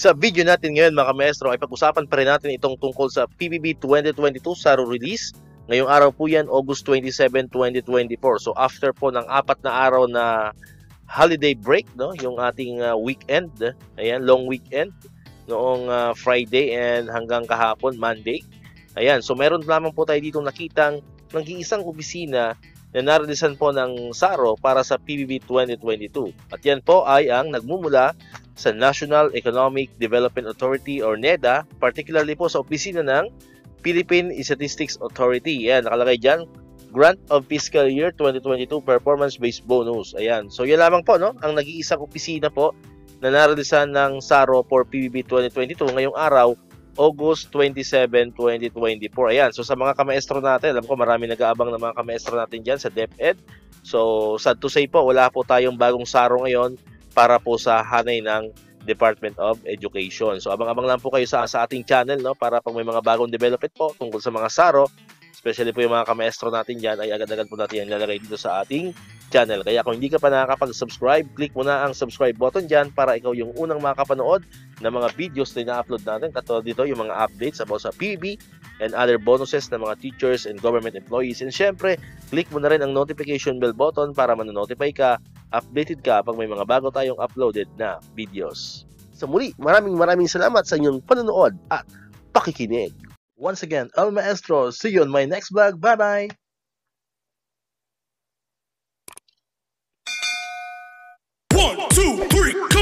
Sa video natin ngayon mga maestro ay pag-usapan pa rin natin itong tungkol sa PBB 2022 SARO release. Ngayong araw po yan, August 27, 2024. So after po ng 4 na araw na holiday break, no, yung ating weekend, ayan, long weekend, noong Friday and hanggang kahapon, Monday. Ayan, so meron lamang po tayo dito nakitang nag-iisang opisina na narilisan po ng SARO para sa PBB 2022. At yan po ay ang nagmumula sa National Economic Development Authority or NEDA, particularly po sa opisina ng Philippine Statistics Authority. Ayan, nakalagay dyan, Grant of Fiscal Year 2022 Performance-Based Bonus. Ayan, so yan lamang po, no, ang nag-iisang opisina po na narilisan ng SARO for PBB 2022 ngayong araw, August 27, 2024. Ayan, so sa mga kamaestro natin, alam ko marami nag-aabang ng mga kamaestro natin dyan sa DepEd. So, sad to say po, wala po tayong bagong SARO ngayon para po sa hanay ng Department of Education. So, abang-abang lang po kayo sa ating channel, no, para pag may mga bagong development po tungkol sa mga SARO, especially po yung mga kamaestro natin dyan, ay agad-agad po natin yan lalagay dito sa ating channel. Kaya kung hindi ka pa nakakapag-subscribe, click mo na ang subscribe button dyan para ikaw yung unang makakapanood ng mga videos na ina-upload natin. Katulad dito yung mga updates about sa PBB and other bonuses ng mga teachers and government employees. And syempre, click mo na rin ang notification bell button para manonotify ka, updated ka pag may mga bago tayong uploaded na videos. So muli, maraming salamat sa inyong panonood at pakikinig. Once again, El Maestro, see you on my next vlog. Bye-bye! 1, 2, 3